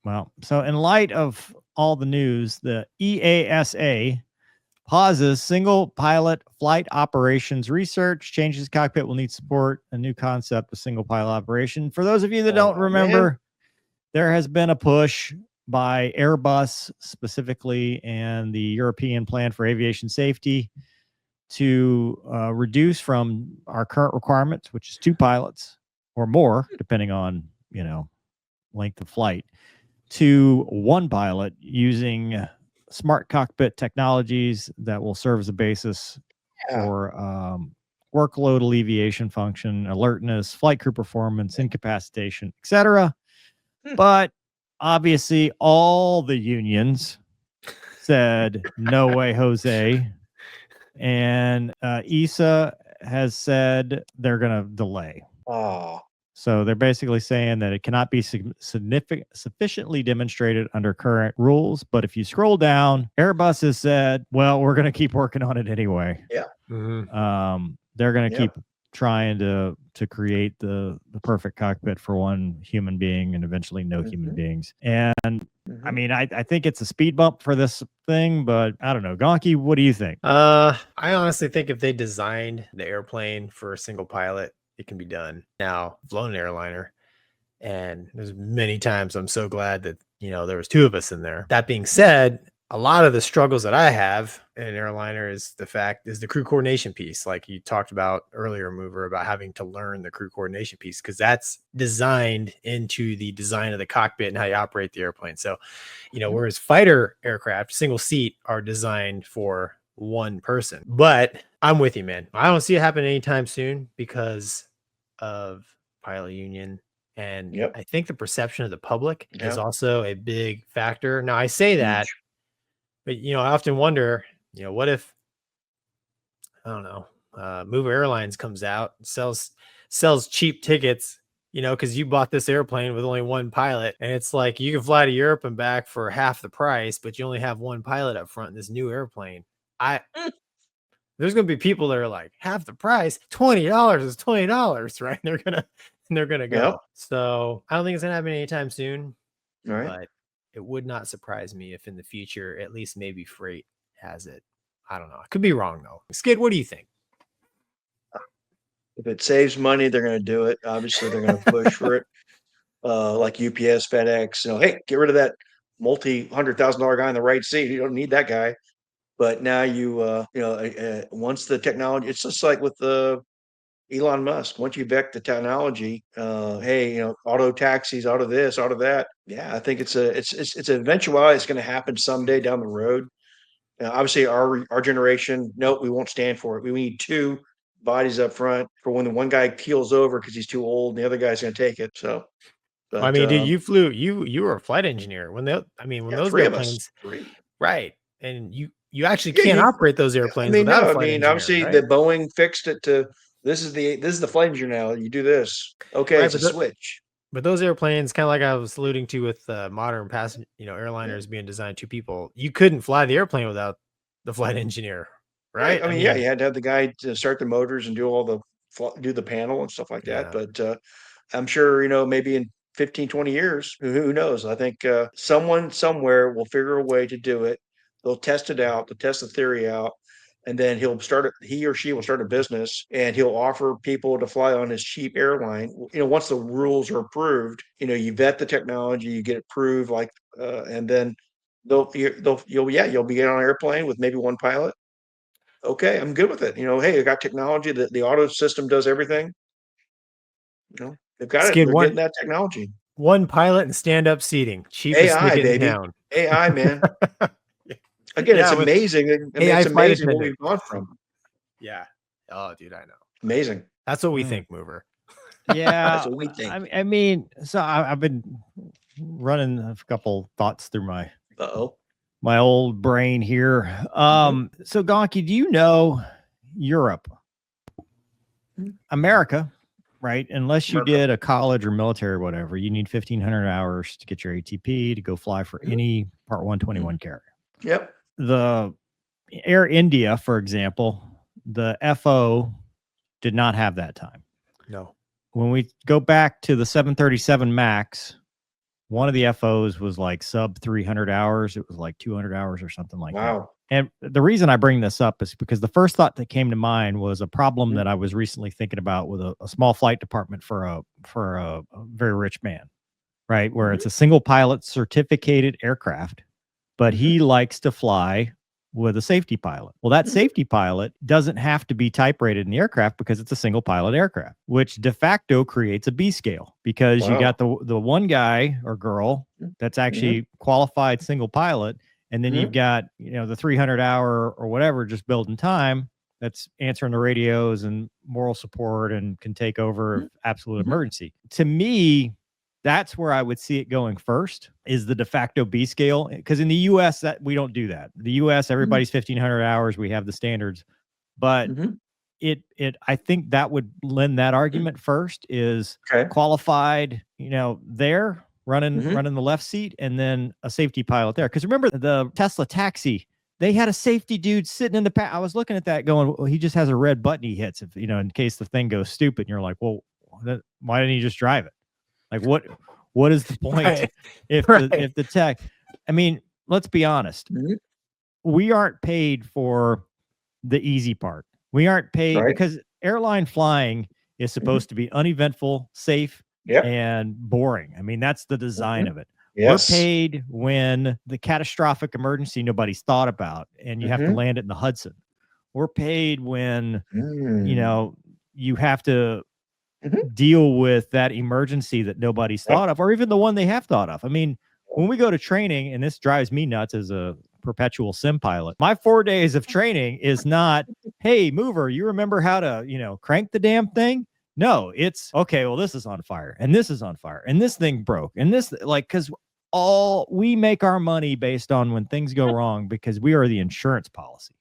Well, so in light of all the news, the EASA pauses single pilot flight operations research, changes cockpit will need support, a new concept of single pilot operation. For those of you that don't remember, there has been a push by Airbus specifically and the European Plan for Aviation Safety to reduce from our current requirements, which is 2 pilots or more, depending on, length of flight, to 1 pilot using smart cockpit technologies that will serve as a basis for workload alleviation function, alertness, flight crew performance, incapacitation, etc. But obviously, all the unions said, no way, Jose. And EASA has said they're going to delay. So they're basically saying that it cannot be sufficiently demonstrated under current rules. But if you scroll down, Airbus has said, well, we're going to keep working on it anyway. Yeah. They're going to keep trying to create the perfect cockpit for one human being and eventually no human beings. And I mean, I think it's a speed bump for this thing, but I don't know. Gonky, what do you think? I honestly think if they designed the airplane for a single pilot, it can be done. Now, I've flown an airliner, and there's many times I'm so glad that, there was 2 of us in there. That being said, a lot of the struggles that I have in an airliner is the crew coordination piece. Like you talked about earlier, Mover, about having to learn the crew coordination piece, because that's designed into the design of the cockpit and how you operate the airplane. So, whereas fighter aircraft, single seat, are designed for 1 person. But I'm with you, man. I don't see it happen anytime soon because of pilot union. And I think the perception of the public is also a big factor. Now, I say that, but, I often wonder, what if, I don't know, Mover Airlines comes out, sells cheap tickets, because you bought this airplane with only 1 pilot, and it's like you can fly to Europe and back for half the price, but you only have 1 pilot up front in this new airplane. There's going to be people that are like, half the price, $20 is $20, right? They're gonna go. So I don't think it's gonna happen anytime soon. Right. But it would not surprise me if in the future, at least maybe freight has it. I don't know. I could be wrong though. Skid, what do you think? If it saves money, they're going to do it. Obviously, they're going to push for it. Like UPS, FedEx, hey, get rid of that multi-$100,000 guy in the right seat. You don't need that guy. But now once the technology, it's just like with Elon Musk. Once you vet the technology, auto taxis, auto this, auto that. Yeah, I think it's eventuality. It's going to happen someday down the road. Obviously, our generation, nope, we won't stand for it. We need 2 bodies up front for when the one guy keels over because he's too old, and the other guy's going to take it. So, but, I mean, dude, you were a flight engineer when those 3 airplanes, 3. right? And you actually can't operate those airplanes without a flight engineer. Obviously, right? the Boeing fixed it to this is the flight engineer now. You do this, okay? Right, it's a switch. But those airplanes, kind of like I was alluding to with modern passenger, airliners being designed 2 people, you couldn't fly the airplane without the flight engineer, right? I mean, you had to have the guy to start the motors and do do the panel and stuff like that. But I'm sure, maybe in 15, 20 years, who knows? I think someone somewhere will figure a way to do it. They'll test it out. They'll test the theory out. And then he or she will start a business, and he'll offer people to fly on his cheap airline. Once the rules are approved, you vet the technology, you get it approved, and then you'll be on an airplane with maybe 1 pilot. Okay, I'm good with it. Hey, I got technology that the auto system does everything. They've got it. They're getting that technology. 1 pilot and stand-up seating. Cheapest AI, ticket baby. in town. AI, man. Again, it's amazing. It's amazing what we've gone from. Yeah. Oh, dude, I know. Amazing. That's what we think, Mover. Yeah. That's what we think. I mean, so I've been running a couple thoughts through my old brain here. So Gonky, do you know Europe? America, right? Unless you did a college or military or whatever, you need 1,500 hours to get your ATP to go fly for any Part 121 carrier. Yep. The Air India, for example, the FO did not have that time. No. When we go back to the 737 MAX, one of the FOs was like sub 300 hours. It was like 200 hours or something like that. Wow. And the reason I bring this up is because the first thought that came to mind was a problem that I was recently thinking about with a small flight department for a very rich man, right? Where it's a single pilot certificated aircraft, but he likes to fly with a safety pilot. Well, that safety pilot doesn't have to be type rated in the aircraft because it's a single pilot aircraft, which de facto creates a B scale because you got the one guy or girl that's actually qualified single pilot. And then you've got, the 300 hour or whatever, just building time that's answering the radios and moral support and can take over if absolute emergency. To me, that's where I would see it going first is the de facto B scale. Because in the US, that we don't do that. The US, everybody's 1,500 hours. We have the standards. But I think that would lend that argument first is qualified, there running the left seat and then a safety pilot there. Because remember the Tesla taxi, they had a safety dude sitting in the I was looking at that going, well, he just has a red button he hits if in case the thing goes stupid. And you're like, well, why didn't he just drive it? Like what is the point if the tech? I mean, let's be honest. We aren't paid for the easy part. We aren't paid because airline flying is supposed to be uneventful, safe, and boring. I mean, that's the design of it. Yes. We're paid when the catastrophic emergency nobody's thought about and you have to land it in the Hudson. We're paid when, you have to deal with that emergency that nobody's thought of, or even the one they have thought of. I mean, when we go to training, and this drives me nuts as a perpetual sim pilot, my 4 days of training is not, hey, mover, you remember how to, crank the damn thing? No, it's okay. Well, this is on fire and this is on fire and this thing broke and this because we make our money based on when things go wrong because we are the insurance policy.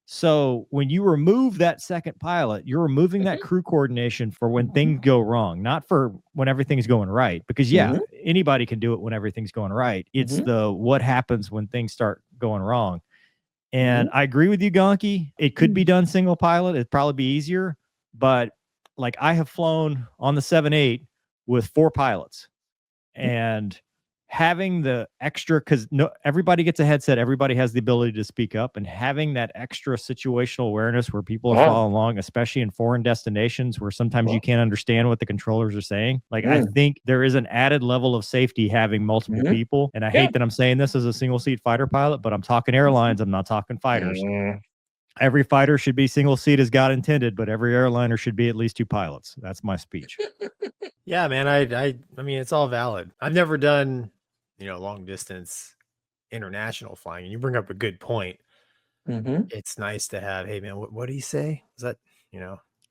So when you remove that second pilot, you're removing that crew coordination for when things go wrong, not for when everything's going right. Because anybody can do it when everything's going right. It's what happens when things start going wrong. And I agree with you, Gonky. It could be done single pilot. It'd probably be easier. But like I have flown on the 7-8 with 4 pilots and having the extra, because everybody gets a headset, everybody has the ability to speak up, and having that extra situational awareness where people are following along, especially in foreign destinations where sometimes you can't understand what the controllers are saying. Like I think there is an added level of safety having multiple people. And I hate that I'm saying this as a single seat fighter pilot, but I'm talking airlines. I'm not talking fighters. Every fighter should be single seat as God intended, but every airliner should be at least 2 pilots. That's my speech. Yeah, man. I mean, it's all valid. I've never done, long distance international flying. And you bring up a good point. It's nice to have, hey man, what do you say? Is that,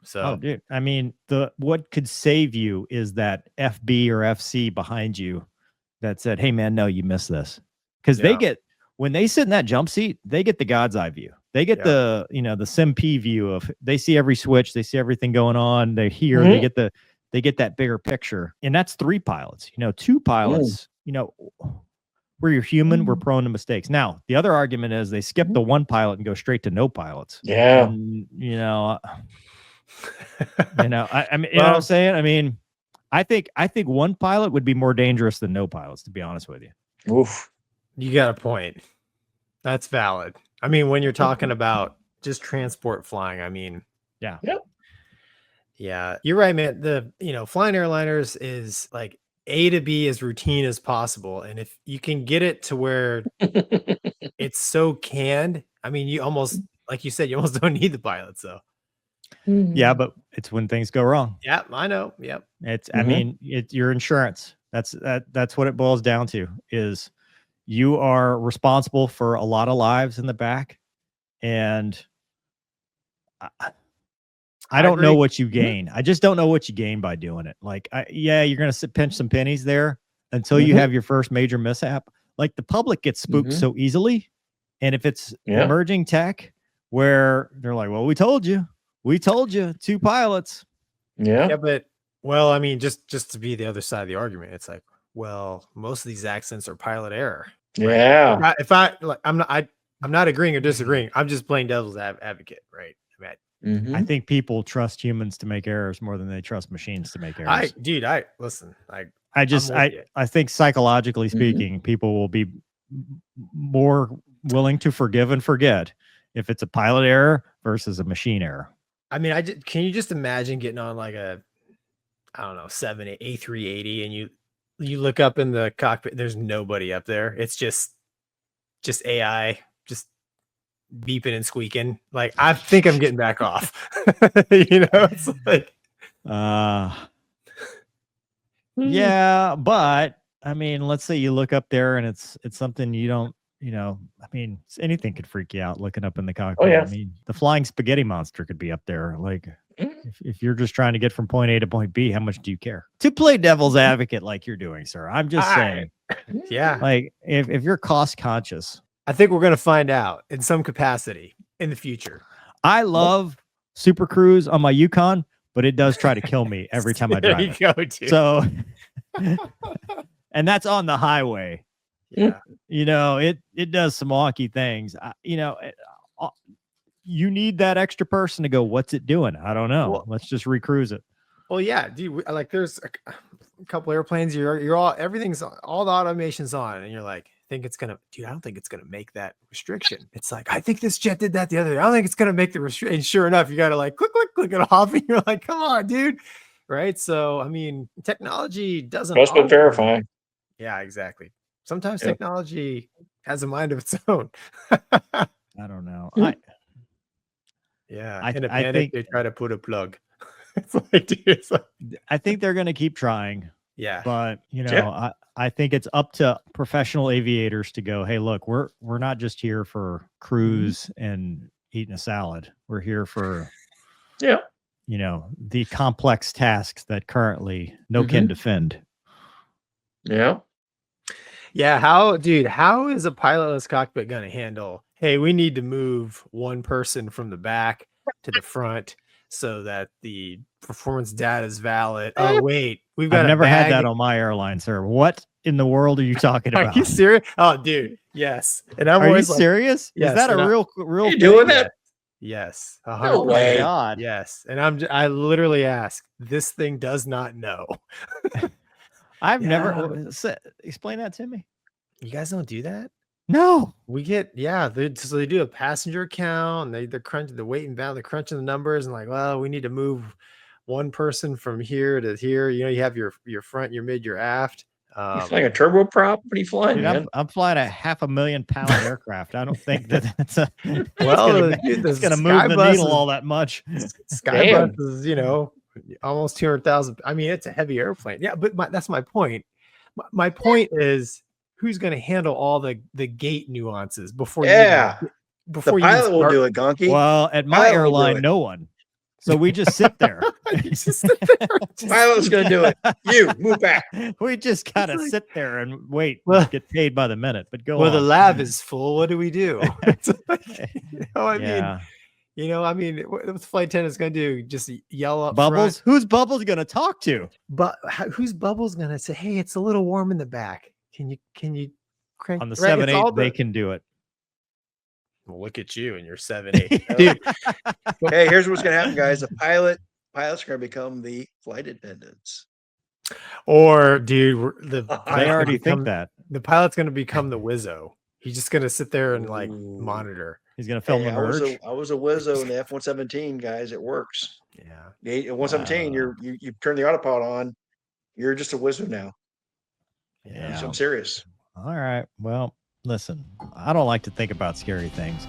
so. Oh, dude. I mean, what could save you is that FB or FC behind you that said, hey man, no, you missed this. Because when they sit in that jump seat, they get the God's eye view. They get the SimP view of, they see every switch, they see everything going on. They hear, they get that bigger picture. And that's 3 pilots, 2 pilots, we're human, we're prone to mistakes. Now, the other argument is they skip the 1 pilot and go straight to no pilots. Yeah. And, I mean, you know what I'm saying? I mean, I think 1 pilot would be more dangerous than no pilots, to be honest with you. Oof. You got a point. That's valid. I mean, when you're talking about just transport flying, I mean, yeah, you're right, man. Flying airliners is like A to B as routine as possible. And if you can get it to where it's so canned, I mean, you almost, like you said, you almost don't need the pilots though. Yeah, but it's when things go wrong. Yeah, I know. Yep. It's, I mean, it's your insurance. That's what it boils down to is you are responsible for a lot of lives in the back. And I don't know what you gain. I just don't know what you gain by doing it. Like, you're going to pinch some pennies there until you have your first major mishap. Like the public gets spooked so easily. And if it's emerging tech where they're like, well, we told you 2 pilots. Yeah. But, well, I mean, just to be the other side of the argument, it's like, well, most of these accidents are pilot error. Yeah. Right? I'm not agreeing or disagreeing. I'm just playing devil's advocate, right? I think people trust humans to make errors more than they trust machines to make errors. Listen, I think psychologically speaking, people will be more willing to forgive and forget if it's a pilot error versus a machine error. I mean, can you just imagine getting on like a, I don't know, A380 and you look up in the cockpit, there's nobody up there. It's just AI, just beeping and squeaking. Like, I think I'm getting back off. It's like, yeah, but I mean, let's say you look up there and it's something you don't, I mean, anything could freak you out looking up in the cockpit. Oh, yeah. I mean, the flying spaghetti monster could be up there. Like, if you're just trying to get from point A to point B, how much do you care? To play devil's advocate like you're doing, sir, I'm just saying. Yeah. Like, if you're cost conscious, I think we're going to find out in some capacity in the future. I love Super Cruise on my Yukon, but it does try to kill me every time I drive it. There you go, dude. So, and that's on the highway. Yeah. It does some wonky things. You need that extra person to go, what's it doing? I don't know. Let's just recruise it. Well, yeah, dude. Like, there's a couple airplanes. You're all, everything's, all the automation's on, and you're like, I don't think it's gonna make that restriction. It's like, I think this jet did that the other day. I don't think it's gonna make the restriction. And sure enough, you gotta like click it off, and you're like, come on, dude. Right. So, I mean, technology doesn't Must be verifying. Yeah, exactly. Sometimes technology has a mind of its own. I don't know. In a panic, they try to put a plug. It's like, dude, I think they're going to keep trying. Yeah. But, I think it's up to professional aviators to go, hey, look, we're not just here for cruise and eating a salad. We're here for, the complex tasks that currently can defend. Yeah. Yeah. How is a pilotless cockpit going to handle, hey, we need to move one person from the back to the front so that the performance data is valid. Oh, wait, we've got I've never had that on my airline, sir. What in the world are you talking about? Are you serious? Oh, dude, yes. And I'm are always you serious? Yes, is that a real you thing? doing that? Yes. No way. God. Yes. And I literally ask, this thing does not know. I've never explain that to me. You guys don't do that? No. We get, so they do a passenger count, and they're crunching the weight and balance, they're crunching the numbers, and like, well, we need to move one person from here to here. You have your front, your mid, your aft. You're flying a turboprop? What are you flying, man? I'm flying a 500,000-pound aircraft. I don't think that's it's gonna move the needle all that much. Skybus is, almost 200,000. I mean, it's a heavy airplane. Yeah, but that's my point. My point is, who's going to handle all the gate nuances before the pilot will do it, Gonky. Well, at my airline, no one. So we just sit there. Pilot's going to do it. You move back. We just gotta sit there and wait. Get paid by the minute. But go on. The lab is full. What do we do? I mean, what the flight attendant's going to do? Just yell up Bubbles? Front? Who's Bubbles going to talk to? But who's Bubbles going to say, hey, it's a little warm in the back. Can you crank on the 7-8? They can do it. Well, look at you and your 7-8, dude. Hey, here's what's gonna happen, guys. Pilots are gonna become the flight attendants. Or, dude, I already think that the pilot's gonna become the Wizzo. He's just gonna sit there and like monitor. He's gonna film the merge. I was a Wizzo in the F-117, guys. It works. Yeah. 117, you turn the autopilot on. You're just a Wizzo now. Yeah, so I'm serious. All right. Well, listen, I don't like to think about scary things,